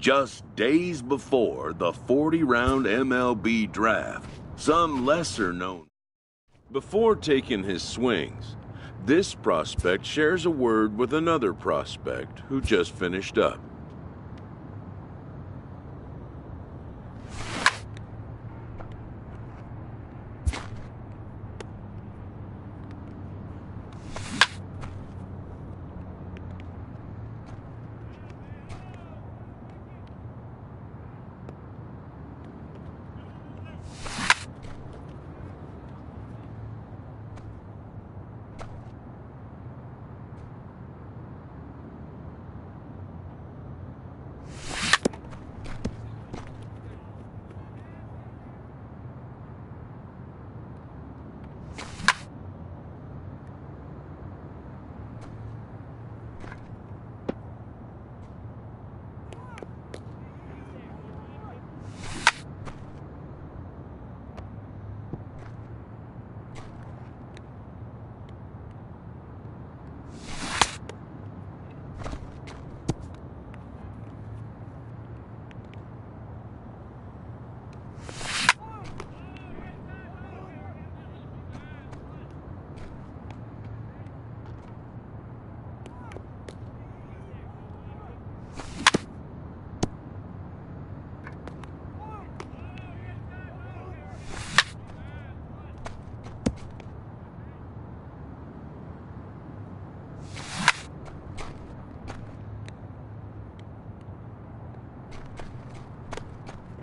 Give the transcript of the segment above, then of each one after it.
Just days before the 40-round MLB draft, some lesser known. Before taking his swings, this prospect shares a word with another prospect who just finished up.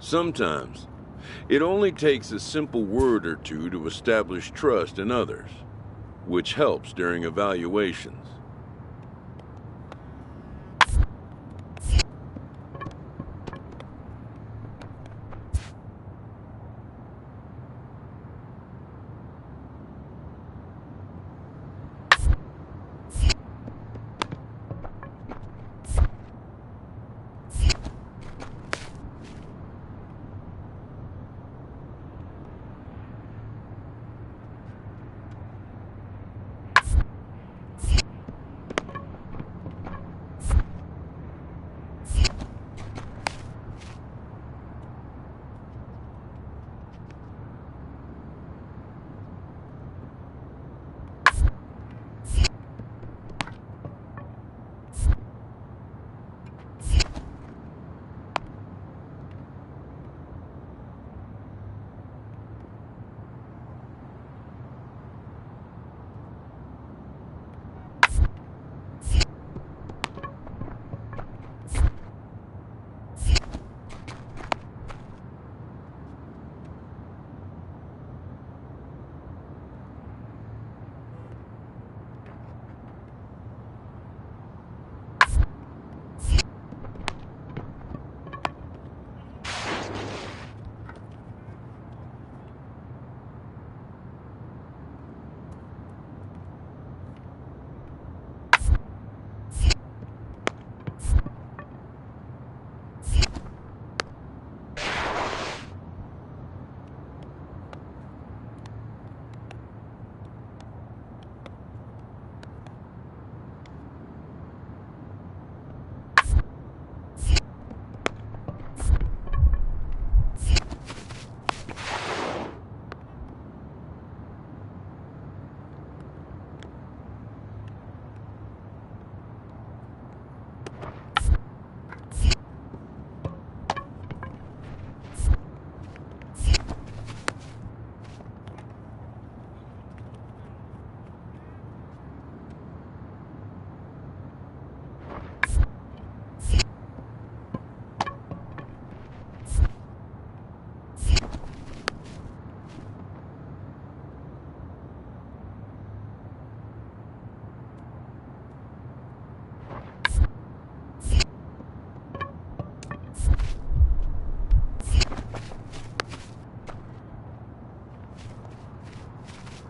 Sometimes, it only takes a simple word or two to establish trust in others, which helps during evaluations.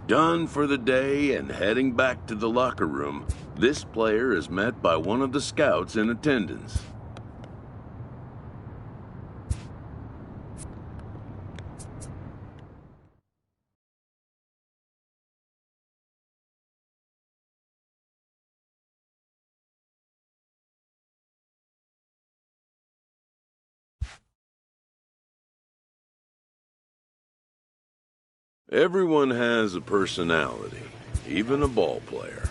Done for the day and heading back to the locker room, This player is met by one of the scouts in attendance. Everyone has a personality, even a ball player.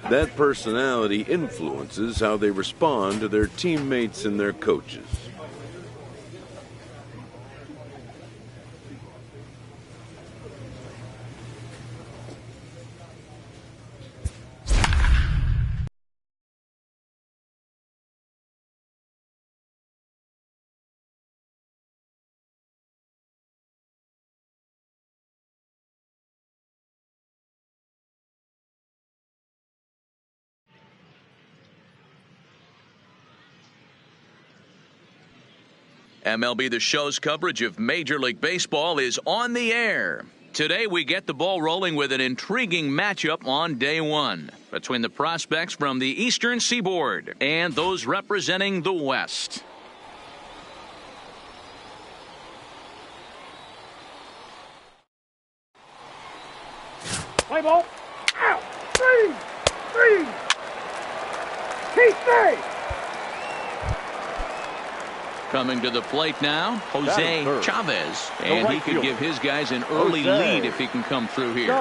That personality influences how they respond to their teammates and their coaches. MLB The Show's coverage of Major League Baseball is on the air. Today we get the ball rolling with an intriguing matchup on day one between the prospects from the Eastern Seaboard and those representing the West. Play ball. Out. Three. Keep safe. Coming to the plate now, Jose Chavez, and he could give his guys an early lead if he can come through here.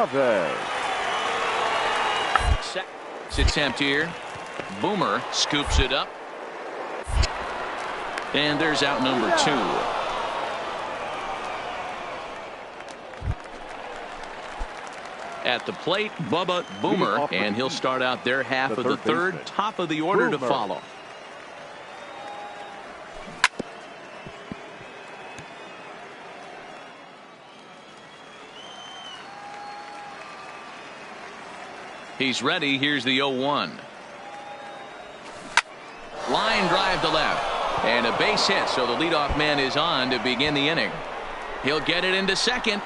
Attempt here. Boomer scoops it up. And there's out number 2. At the plate, Bubba Boomer, and he'll start out their half of the third, top of the order to follow. He's ready. Here's the 0-1. Line drive to left. And a base hit, so the leadoff man is on to begin the inning. He'll get it into second.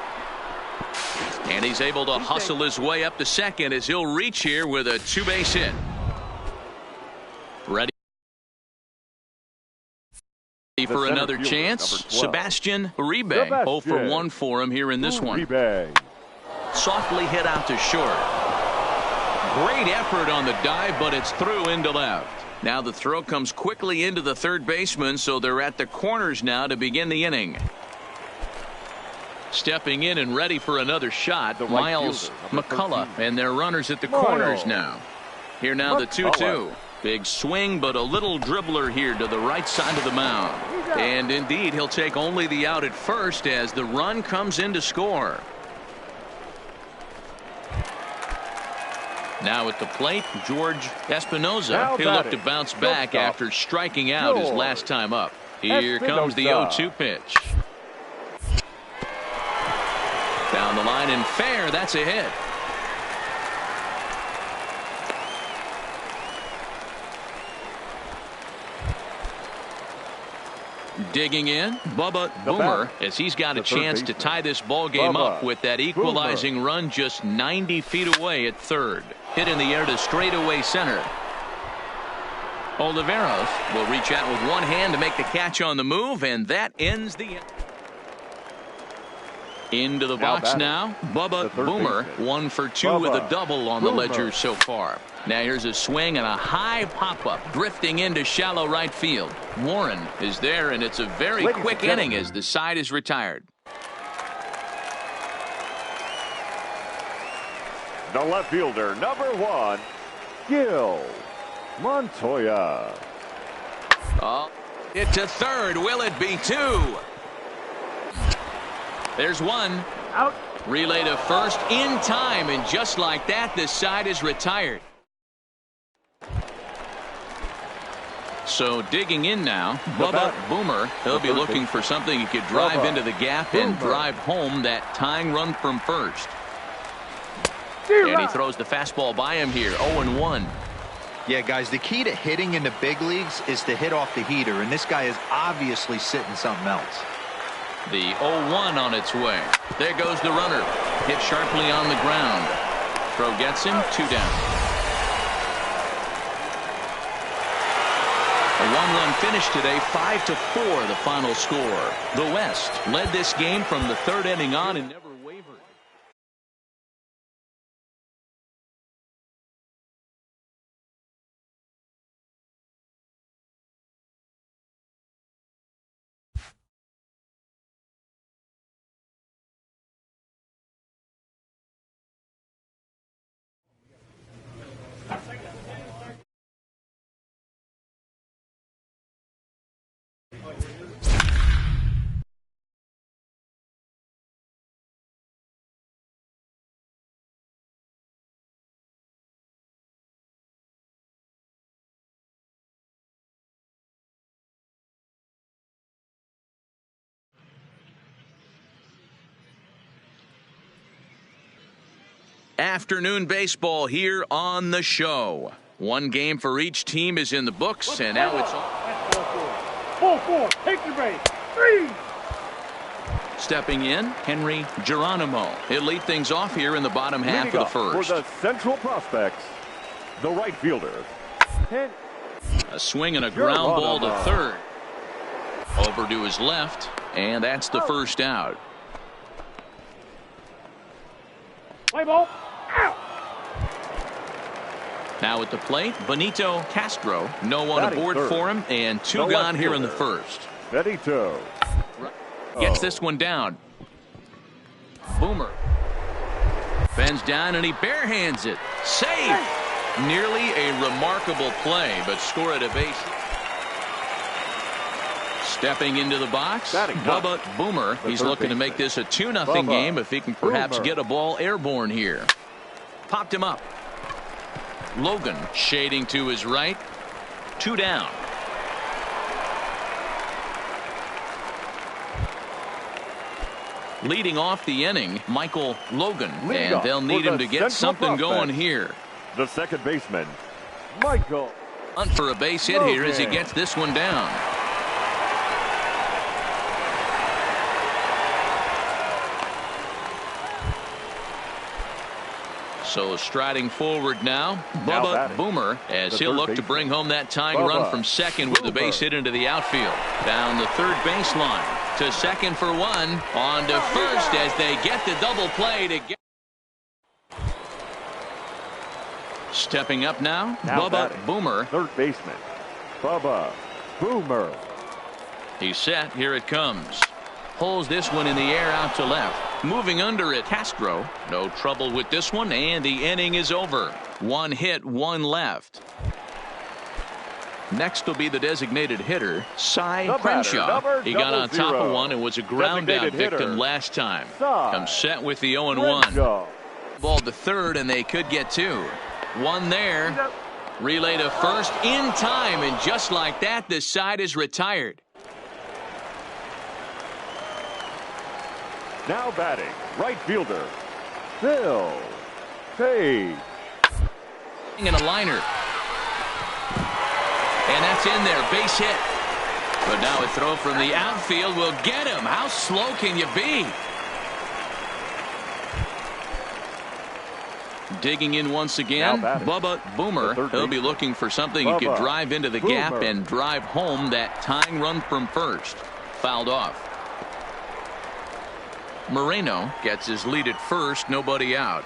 And he's able to hustle his way up to second as he'll reach here with a 2-base hit. Ready for another chance. Sebastian Uribe. 0 for 1 for him here in this one. Softly hit out to short. Great effort on the dive, but it's through into left. Now the throw comes quickly into the third baseman, so they're at the corners now to begin the inning. Stepping in and ready for another shot, Miles McCullough, and their runners at the corners now. Here now the 2-2. Big swing, but a little dribbler here to the right side of the mound. And indeed, he'll take only the out at first as the run comes in to score. Now at the plate, George Espinoza. He'll look to bounce back after striking out his last time up. Here comes the 0-2 pitch. Down the line and fair. That's a hit. Digging in, Bubba Boomer, as he's got a chance to tie this ball game up with that equalizing run just 90 feet away at third. Hit in the air to straightaway center. Oliveros will reach out with one hand to make the catch on the move, and that ends the inning. Into the box now, Bubba Boomer, 1 for 2 with a double on the ledger so far. Now here's a swing and a high pop-up drifting into shallow right field. Warren is there, and it's a very quick inning as the side is retired. The left fielder, number 1, Gil Montoya. Oh, it to third. Will it be 2? There's 1. Out. Relay to first in time, and just like that, this side is retired. So digging in now, Bubba Boomer. He'll be looking for something he could drive into the gap and drive home that tying run from first. And he throws the fastball by him here. 0-1. Yeah, guys, the key to hitting in the big leagues is to hit off the heater, and this guy is obviously sitting something else. The 0-1 on its way. There goes the runner. Hit sharply on the ground. Throw gets him. 2 down. run finish today, 5-4 the final score. The West led this game from the third inning on and never wavered. Afternoon baseball here on the show. One game for each team is in the books, and now it's Ball four. Take your base. 3. stepping in, Henry Geronimo. He'll lead things off here in the bottom half of the first. For the Central Prospects, the right fielder. A swing and a ground ball to third. Over to his left, and that's the first out. Play ball. Out. Now at the plate, Benito Castro. No one Batting aboard third. for him, and two The gone left here in the fielder. first. Benito. Gets this one down. Boomer. Bends down and he barehands it. Safe. Nearly a remarkable play, but score at a base. Stepping into the box, Batting Bubba Boomer. He's third looking to make this a 2-0 game if he can perhaps Boomer. get a ball airborne here. Popped him up. Logan shading to his right. 2 down. Leading off the inning, Michael Logan, and they'll need him to get something going here. The second baseman, Michael. Hunt for a base hit here as he gets this one down. So striding forward now, Bubba Boomer, as he'll look to bring home that tying run from second with the base hit into the outfield. Down the third baseline to second for one, on to first as they get the double play to get. Stepping up now Bubba batting. Boomer. Third baseman, Bubba Boomer. He's set. Here it comes. Pulls this one in the air out to left. Moving under it, Castro. No trouble with this one, and the inning is over. 1 hit, 1 left. Next will be the designated hitter, Cy Crenshaw. He got on top of one and was a ground out victim last time. Comes set with the 0-1. Ball to third, and they could get 2. 1 there. Relay to first in time, and just like that, the side is retired. Now batting, right fielder, Phil Page. And a liner. And that's in there, base hit. But now a throw from the outfield will get him. How slow can you be? Digging in once again, Bubba Boomer. He'll be looking for something he could drive into the gap and drive home that tying run from first. Fouled off. Moreno gets his lead at first, nobody out.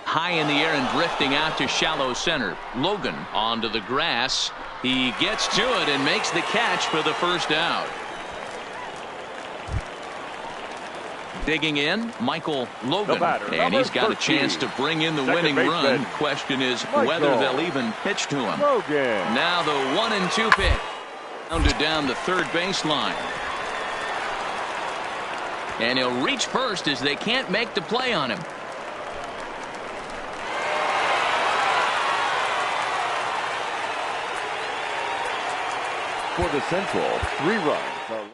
High in the air and drifting out to shallow center. Logan onto the grass. He gets to it and makes the catch for the first out. Digging in, Michael Logan, and he's got a chance to bring in the winning run. Question is whether they'll even pitch to him. Now the 1-2 pitch. Rounded down the third baseline. And he'll reach first as they can't make the play on him. For the Central, 3 runs, 11 hits.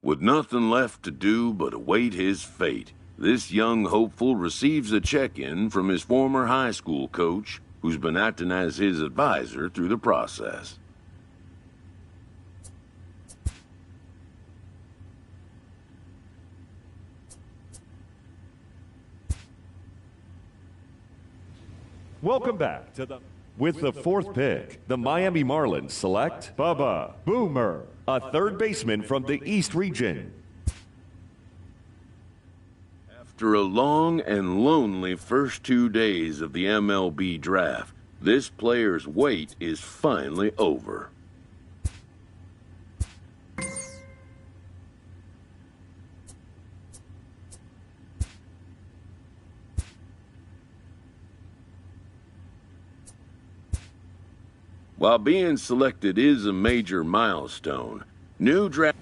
With nothing left to do but await his fate, This young hopeful receives a check-in from his former high school coach, who's been acting as his advisor through the process. Welcome back to the... With the fourth pick, the Miami Marlins select Bubba Boomer, a third baseman from the East region. After a long and lonely first 2 days of the MLB draft, this player's wait is finally over. While being selected is a major milestone, new draft...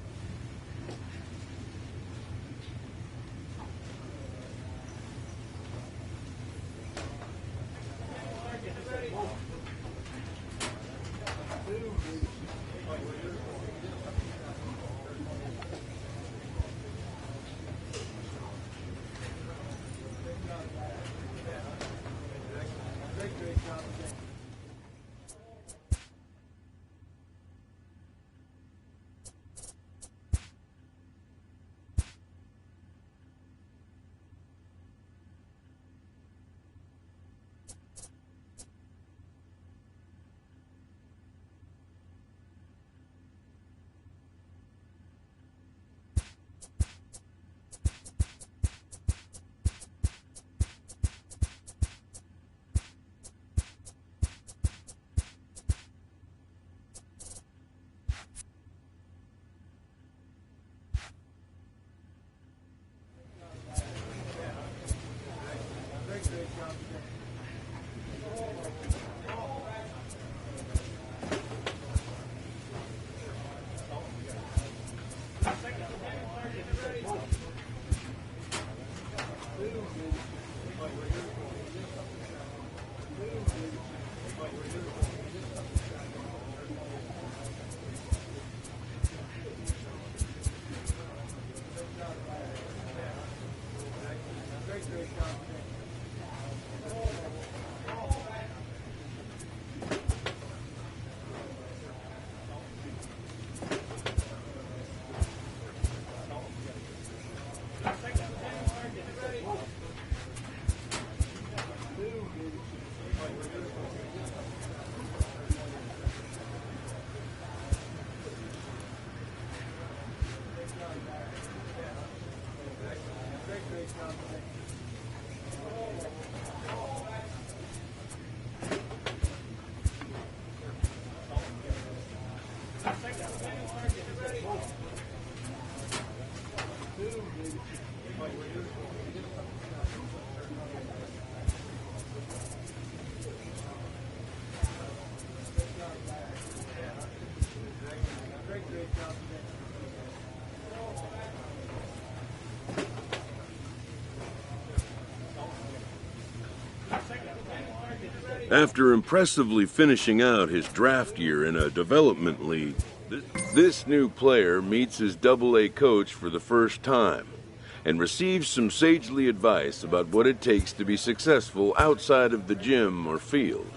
After impressively finishing out his draft year in a development league, this new player meets his Double-A coach for the first time and receives some sagely advice about what it takes to be successful outside of the gym or field.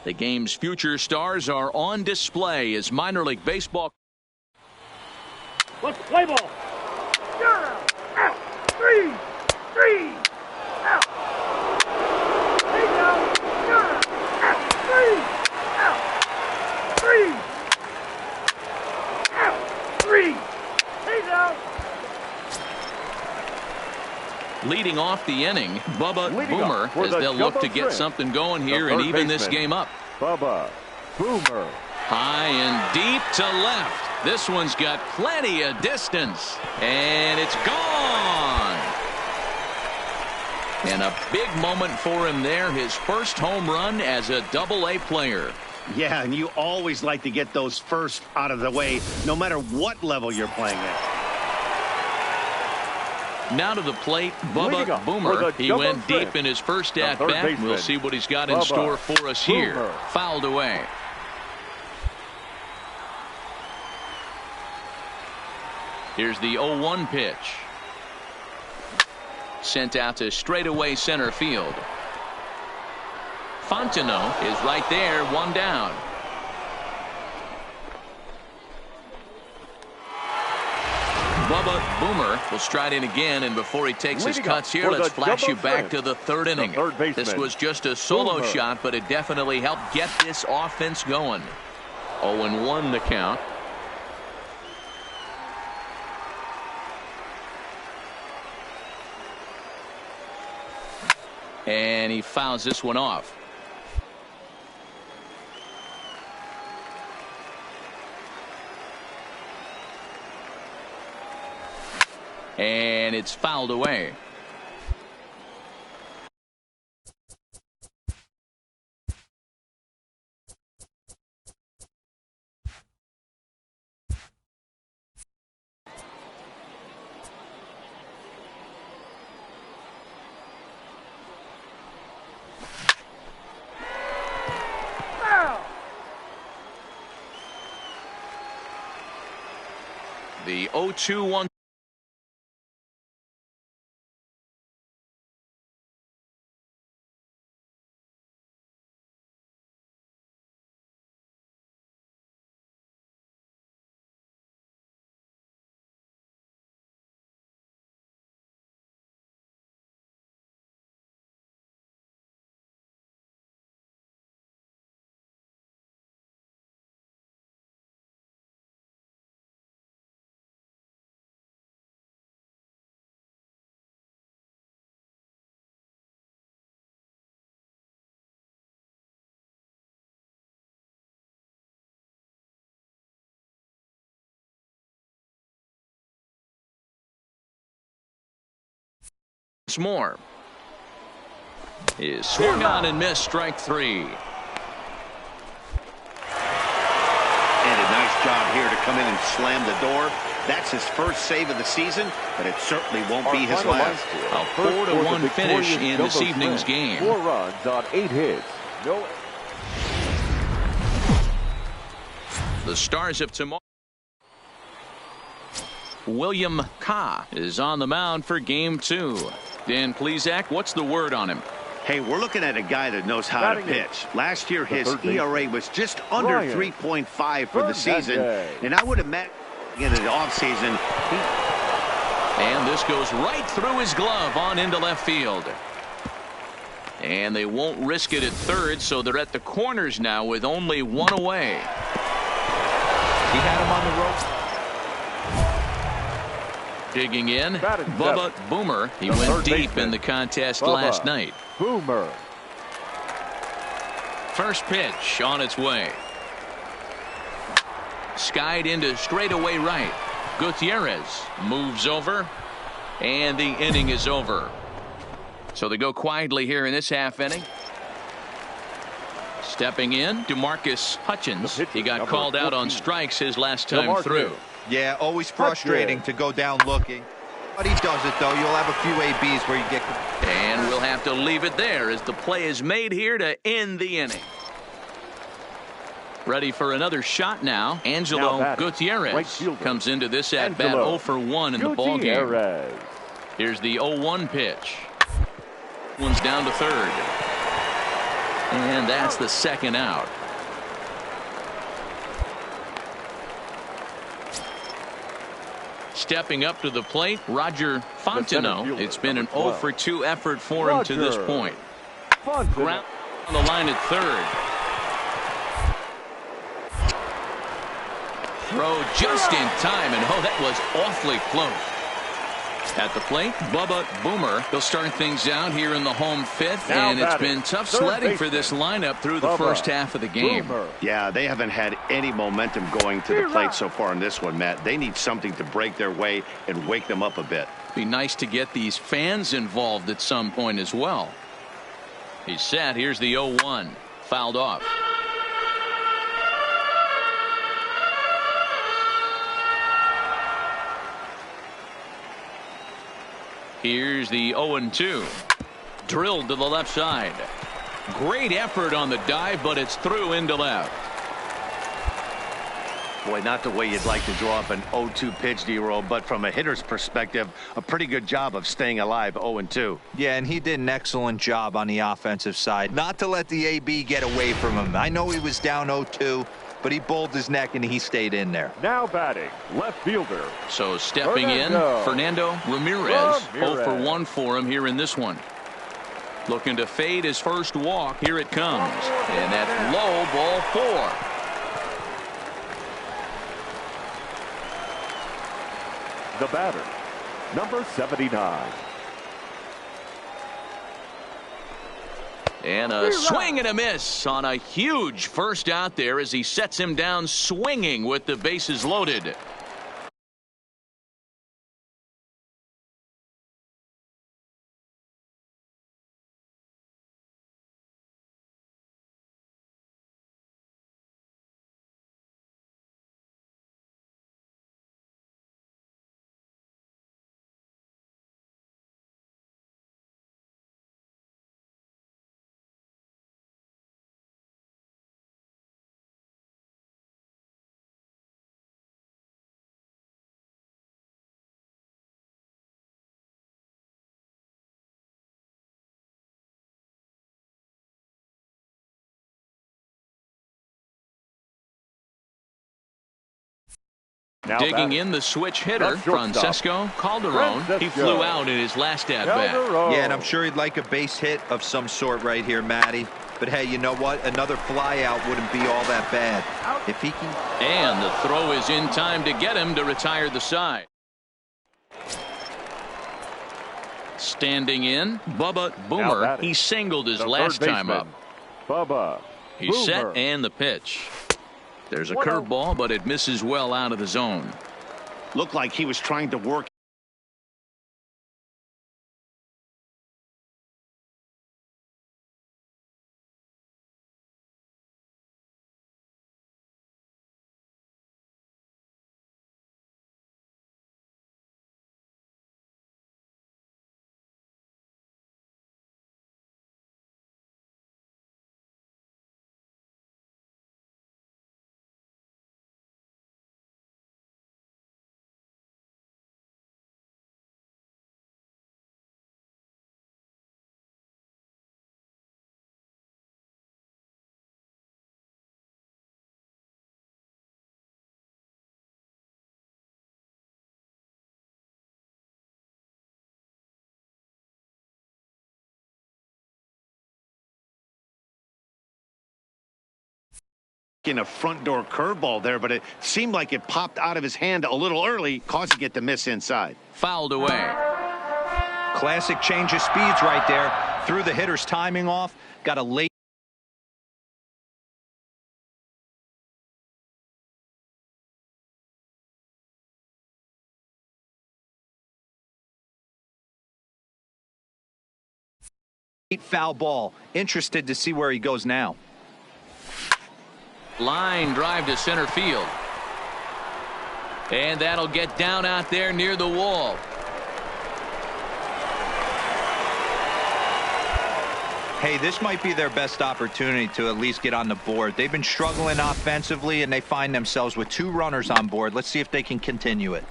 The game's future stars are on display as minor league baseball. Let's play ball. Out. 3. Out. Hey down. Out. 3. Out. 3. Out. 3. Hey down. Leading off the inning, Bubba Boomer, as they'll look to get something going here and even this game up. Bubba Boomer. High and deep to left. This one's got plenty of distance. And it's gone. And a big moment for him there. His first home run as a Double-A player. Yeah, and you always like to get those first out of the way, no matter what level you're playing at. Now to the plate, Bubba Boomer. He went deep in his first at-bat. We'll see what he's got in store for us here. Fouled away. Here's the 0-1 pitch. Sent out to straightaway center field. Fontenot is right there, one down. Bubba Boomer will stride in again, and before he takes his cuts here, let's flash you back to the third inning. This was just a solo shot, but it definitely helped get this offense going. 0-1 the count. And he fouls this one off. And it's fouled away. The 0-2-1. More is swung on and missed, strike 3. And a nice job here to come in and slam the door. That's his first save of the season, but it certainly won't be his last. A 4-1 finish in this evening's game. 4 runs on 8 hits. No. The Stars of tomorrow. William Ka is on the mound for game 2. Dan Plesac, what's the word on him? Hey, we're looking at a guy that knows how to pitch. Last year, his ERA was just under 3.5 for the season. And I would imagine in the offseason. And this goes right through his glove on into left field. And they won't risk it at third, so they're at the corners now with only one away. He had him on the ropes. Digging in, Bubba Boomer. He went deep in the contest last night. Boomer. First pitch on its way. Skied into straightaway right. Gutierrez moves over, and the inning is over. So they go quietly here in this half inning. Stepping in, DeMarcus Hutchins. He got called out on strikes his last time through. Yeah, always frustrating to go down looking. But he does it, though. You'll have a few ABs where you get... And we'll have to leave it there as the play is made here to end the inning. Ready for another shot now. Angelo Gutierrez comes into this at-bat 0 for 1 in the ballgame. Here's the 0-1 pitch. One's down to third. And that's the second out. Stepping up to the plate, Roger Fontenot. It's been an 0 for 2 effort for him to this point. Ground on the line at third. Throw just in time, and oh, that was awfully close. At the plate, Bubba Boomer. He'll start things out here in the home fifth, and it's been tough sledding for this lineup through the first half of the game. Yeah, they haven't had any momentum going to the plate so far in this one, Matt. They need something to break their way and wake them up a bit. Be nice to get these fans involved at some point as well. He's set. Here's the 0-1. Fouled off. Here's the 0-2. Drilled to the left side. Great effort on the dive, but it's through into left. Boy, not the way you'd like to draw up an 0-2 pitch, D-roll, but from a hitter's perspective, a pretty good job of staying alive 0-2. Yeah, and he did an excellent job on the offensive side. Not to let the AB get away from him. I know he was down 0-2. But he bowled his neck and he stayed in there. Now batting, left fielder. So stepping in, Fernando Ramirez. 0 for 1 for him here in this one. Looking to fade his first walk. Here it comes. And that's low, ball 4. The batter, number 79. And a swing and a miss on a huge first out there as he sets him down swinging with the bases loaded. Now digging batting. in the switch hitter, Francesco Calderon. He flew out in his last at-bat. Yeah, and I'm sure he'd like a base hit of some sort right here, Matty. But hey, you know what? Another flyout wouldn't be all that bad. If he can. And the throw is in time to get him to retire the side. Standing in, Bubba Boomer. He singled his last time up. Bubba. He's set and the pitch. There's a curveball, but it misses well out of the zone. Looked like he was trying to work. In a front door curveball there, but it seemed like it popped out of his hand a little early, causing it to miss inside. Fouled away. Classic change of speeds right there. Threw the hitter's timing off. Got a late. Foul ball. Interested to see where he goes now. Line drive to center field. And that'll get down out there near the wall. Hey, this might be their best opportunity to at least get on the board. They've been struggling offensively, and they find themselves with 2 runners on board. Let's see if they can continue it.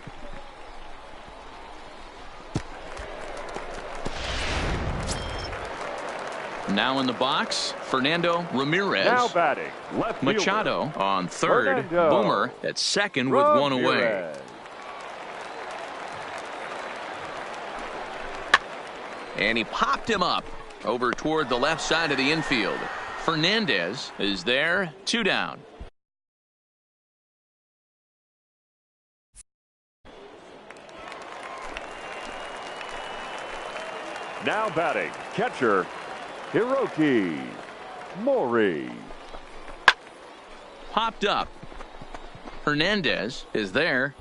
Now in the box, Fernando Ramirez. Now batting, left fielder. Machado on third. Fernando Boomer at second with one away. Ramirez. And he popped him up over toward the left side of the infield. Fernandez is there, 2 down. Now batting, catcher, Hiroki Mori. Popped up. Hernandez is there.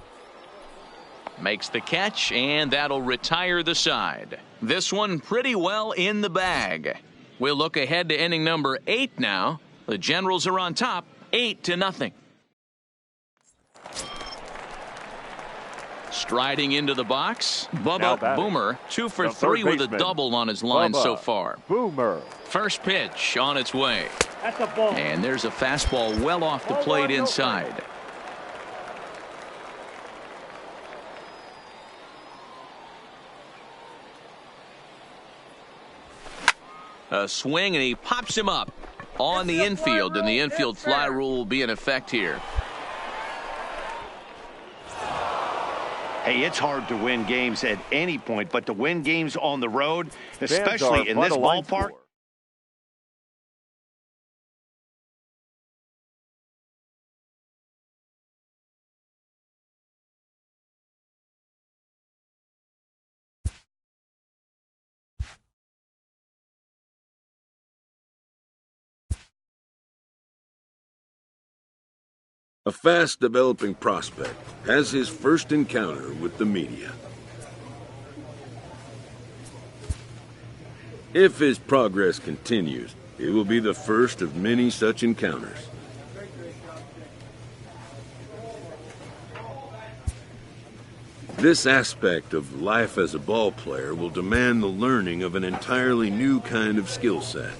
Makes the catch, and that'll retire the side. This one pretty well in the bag. We'll look ahead to inning number 8 now. The Generals are on top, 8-0. Striding into the box, Bubba Boomer, 2 for 3 with a double on his line so far. Boomer. First pitch on its way. That's a ball. And there's a fastball well off the plate inside. A swing, and he pops him up on the infield, and the infield fly rule will be in effect here. Hey, it's hard to win games at any point, but to win games on the road, especially in this ballpark. A fast-developing prospect has his first encounter with the media. If his progress continues, it will be the first of many such encounters. This aspect of life as a ball player will demand the learning of an entirely new kind of skill set.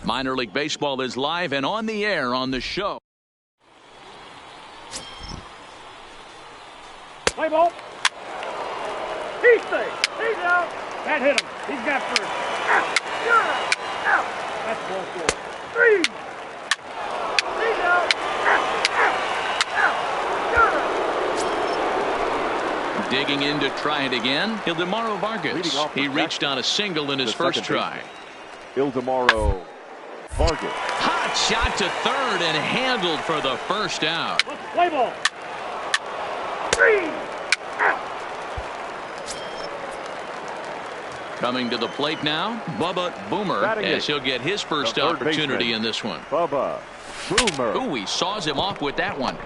Minor League Baseball is live and on the air on the show. Play ball. He's safe. He's out. That hit him. He's got first. Out. You're out. That's ball 4. 3. He's out. Out. Digging in to try it again, Ildemaro Vargas. He reached on a single in his first try. Ildemaro Vargas. Hot shot to third and handled for the first out. Play ball. 3. Out. Coming to the plate now, Bubba Boomer, as he'll get his first opportunity in this one. Bubba Boomer. Ooh, he saws him off with that one.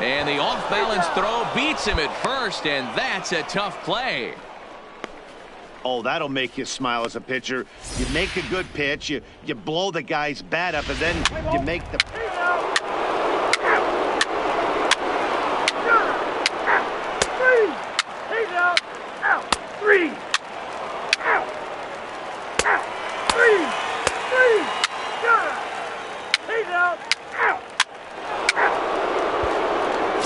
And the off-balance throw beats him at first, and that's a tough play. Oh, that'll make you smile as a pitcher. You make a good pitch, you blow the guy's bat up, and then you make the... He's out. Out. 3. Out. Out. 3. 3. He's out. Out.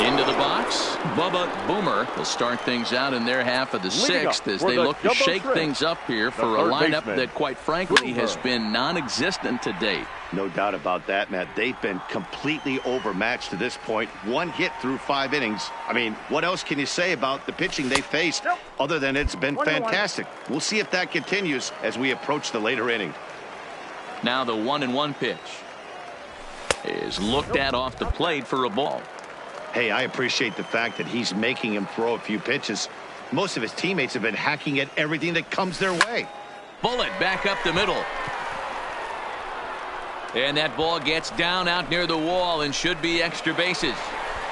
Into the box, Bubba Bubba Boomer will start things out in their half of the sixth as they look to shake things up here for a lineup that, quite frankly, has been non-existent to date. No doubt about that, Matt. They've been completely overmatched to this point. One hit through 5 innings. I mean, what else can you say about the pitching they faced other than it's been fantastic? We'll see if that continues as we approach the later inning. Now the 1-1 pitch is looked at off the plate for a ball. Hey, I appreciate the fact that he's making him throw a few pitches. Most of his teammates have been hacking at everything that comes their way. Bullet back up the middle. And that ball gets down out near the wall and should be extra bases.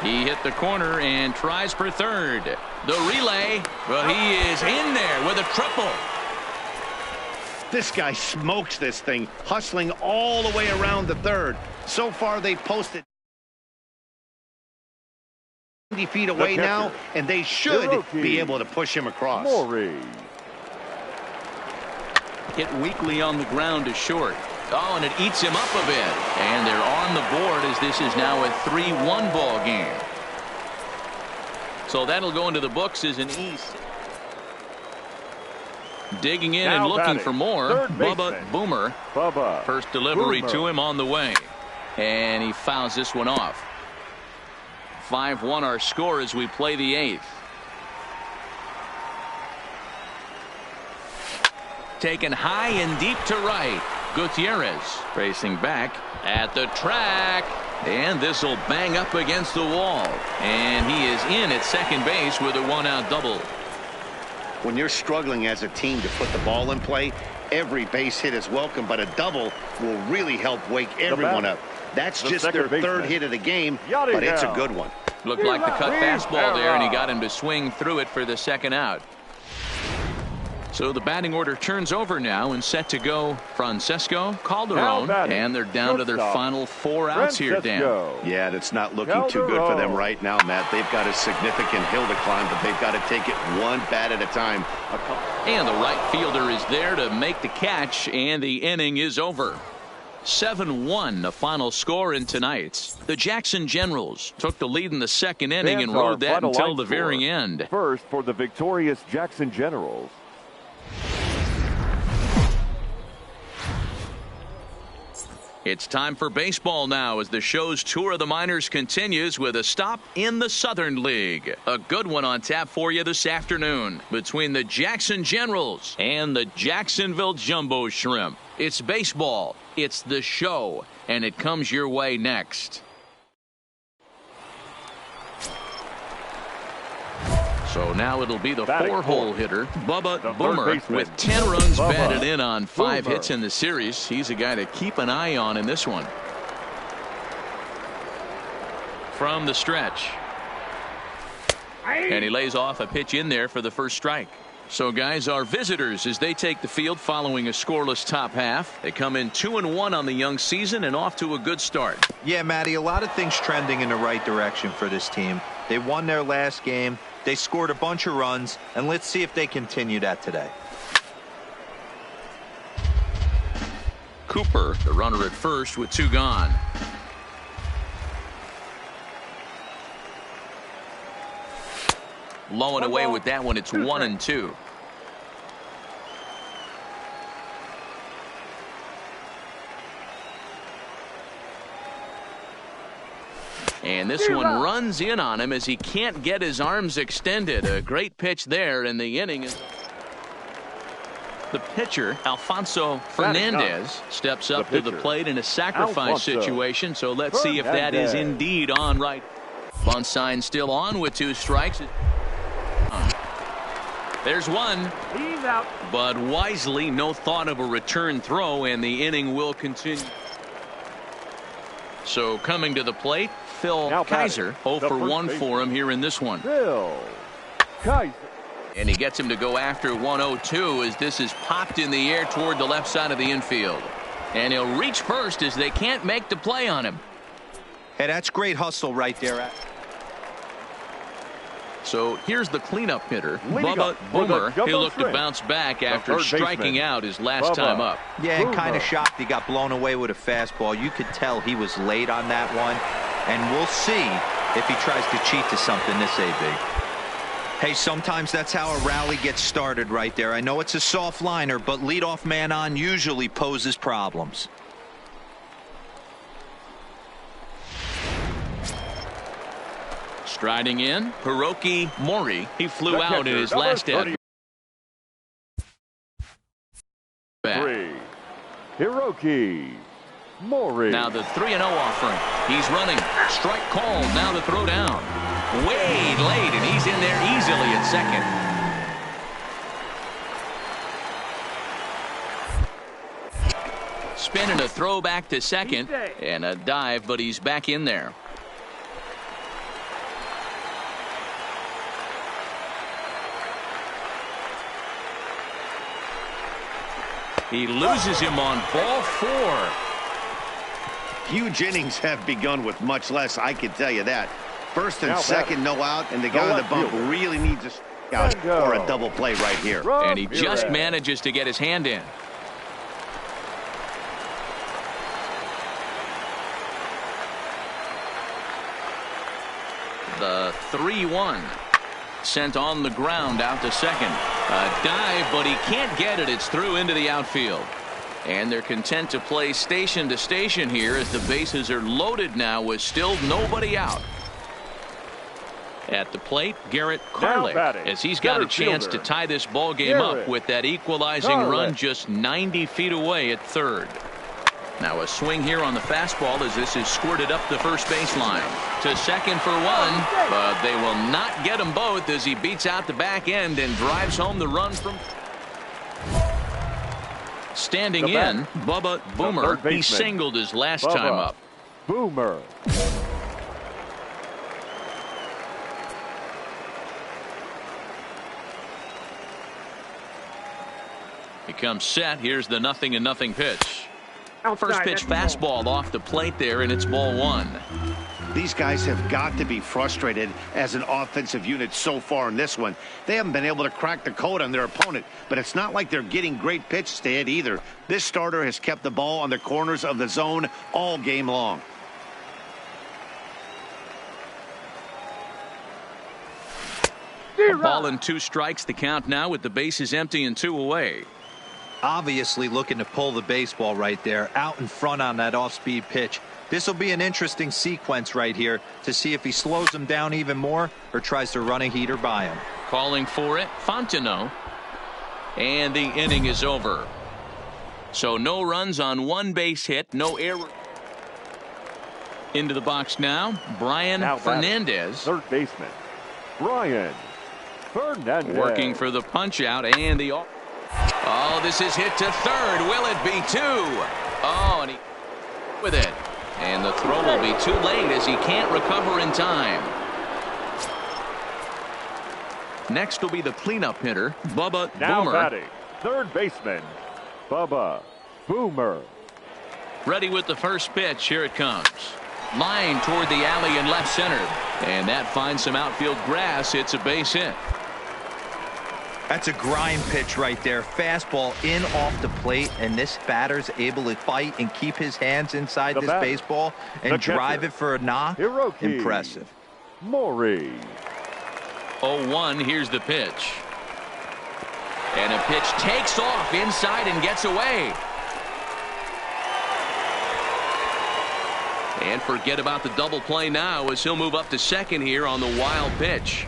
He hit the corner and tries for third. The relay, well, he is in there with a triple. This guy smokes this thing, hustling all the way around the third. So far, they posted 90 feet away now, and they should be able to push him across. Hit weakly on the ground to short. Oh, and it eats him up a bit. And they're on the board as this is now a 3-1 ball game. So that'll go into the books as an ease. Digging in and looking for more. Bubba Boomer. First delivery to him on the way. And he fouls this one off. 5-1 our score as we play the 8th. Taken high and deep to right. Gutierrez racing back at the track, and this will bang up against the wall, and he is in at second base with a 1-out double. When you're struggling as a team to put the ball in play, every base hit is welcome, but a double will really help wake everyone up. That's just their third hit of the game, but it's a good one. Looked like the cut fastball there, and he got him to swing through it for the second out. So the batting order turns over now and set to go Francesco, Calderon, and they're down to their final 4 outs here, Dan. Yeah, that's not looking too good for them right now, Matt. They've got a significant hill to climb, but they've got to take it one bat at a time. And the right fielder is there to make the catch, and the inning is over. 7-1 the final score in tonight's. The Jackson Generals took the lead in the second inning and rode that until the very end. First for the victorious Jackson Generals. It's time for baseball now as the show's tour of the minors continues with a stop in the Southern League. A good one on tap for you this afternoon between the Jackson Generals and the Jacksonville Jumbo Shrimp. It's baseball, it's the show, and it comes your way next. So now it'll be the 4-hole hitter, Bubba Boomer, with 10 runs batted in on 5 hits in the series. He's a guy to keep an eye on in this one. From the stretch. And he lays off a pitch in there for the first strike. So, guys, our visitors, as they take the field following a scoreless top half, they come in 2-1 on the young season and off to a good start. Yeah, Matty, a lot of things trending in the right direction for this team. They won their last game. They scored a bunch of runs, and let's see if they continue that today. Cooper, the runner at first with 2 gone. Low and away with that one. It's 1-2. And this one runs in on him as he can't get his arms extended. A great pitch there, and the inning is. The pitcher, Alfonso Fernandez, steps up to the plate in a sacrifice situation. So let's see if that is indeed on right. Bunt sign still on with 2 strikes. There's one. He's out. But wisely, no thought of a return throw, and the inning will continue. So coming to the plate, Phil Kaiser, 0 for 1 for him here in this one. Phil Kaiser. And he gets him to go after 1-0-2 as this is popped in the air toward the left side of the infield. And he'll reach first as they can't make the play on him. Hey, that's great hustle right there. So here's the cleanup hitter, Bubba Boomer. He'll look to bounce back after striking out his last time up. Yeah, and kind of shocked he got blown away with a fastball. You could tell he was late on that one. And we'll see if he tries to cheat to something this AB. Hey, sometimes that's how a rally gets started right there. I know it's a soft liner, but leadoff man on usually poses problems. Striding in, Hiroki Mori. He flew out in his last at bat. Hiroki Mori. Now the 3-0 offering. He's running. Strike called. Now the throw down. Way late, and he's in there easily at second. Spinning a throw back to second, and a dive, but he's back in there. He loses him on ball 4. Huge innings have begun with much less, I can tell you that. First and second, no out, and the guy on the bump really needs a out or a double play right here. And he just manages to get his hand in. The 3-1. Sent on the ground out to second. A dive, but he can't get it. It's through into the outfield. And they're content to play station to station here as the bases are loaded now with still nobody out. At the plate, Garrett Carlick, as he's got a chance to tie this ball game up with that equalizing run just 90 feet away at third. Now a swing here on the fastball as this is squirted up the first baseline. To second for one, but they will not get them both as he beats out the back end and drives home the run from... Standing in, Bubba Boomer. He singled his last time up. Boomer. He comes set. Here's the 0-0 pitch. First pitch fastball off the plate there, and it's ball 1. These guys have got to be frustrated as an offensive unit so far in this one. They haven't been able to crack the code on their opponent, but it's not like they're getting great pitches to hit either. This starter has kept the ball on the corners of the zone all game long. A ball and 2 strikes, the count now with the bases empty and 2 away. Obviously looking to pull the baseball right there out in front on that off-speed pitch. This will be an interesting sequence right here to see if he slows him down even more or tries to run a heater by him. Calling for it, Fontenot. And the inning is over. So no runs on 1 base hit, no error. Into the box now, Brian Fernandez. Third baseman, Brian Fernandez. Working for the punch out and the... Oh, this is hit to third. Will it be 2? Oh, and he with it. And the throw will be too late as he can't recover in time. Next will be the cleanup hitter, Bubba Boomer. Batting, third baseman, Bubba Boomer. Ready with the first pitch. Here it comes. Line toward the alley in left center. And that finds some outfield grass. It's a base hit. That's a grind pitch right there. Fastball in off the plate, and this batter's able to fight and keep his hands inside this baseball and drive it for a knock. Hiroki Impressive. Mori. 0-1. Here's the pitch. And a pitch takes off inside and gets away. And forget about the double play now as he'll move up to second here on the wild pitch.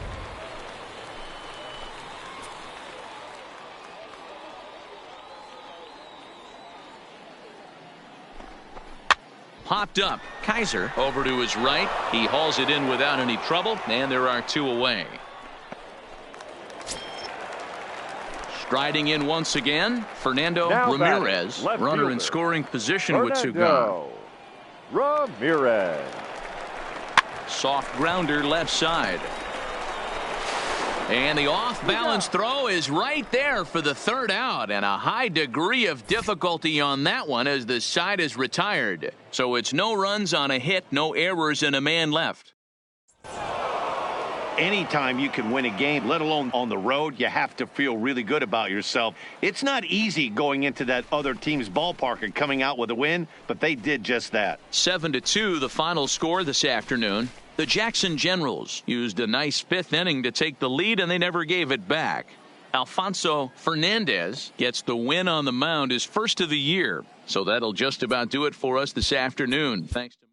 Popped up. Kaiser over to his right. He hauls it in without any trouble, and there are 2 away. Striding in once again, Fernando Ramirez. Runner in scoring position with 2 gone. Ramirez. Soft grounder left side. And the off-balance throw is right there for the 3rd out, and a high degree of difficulty on that one as the side is retired. So it's no runs on a hit, no errors, and a man left. Anytime you can win a game, let alone on the road, you have to feel really good about yourself. It's not easy going into that other team's ballpark and coming out with a win, but they did just that. 7-2 the final score this afternoon. The Jackson Generals used a nice fifth inning to take the lead, and they never gave it back. Alfonso Fernandez gets the win on the mound, his first of the year. So that'll just about do it for us this afternoon. Thanks to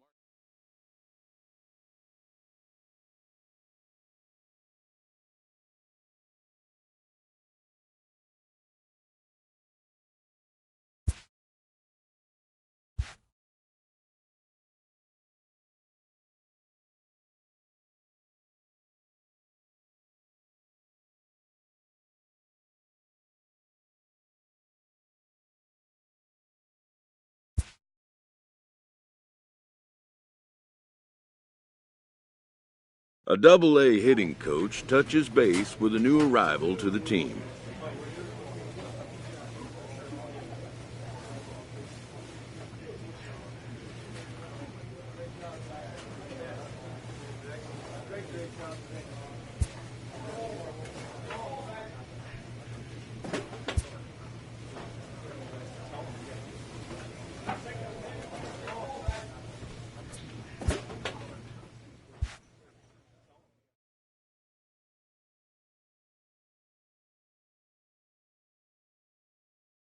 A Double-A hitting coach touches base with a new arrival to the team.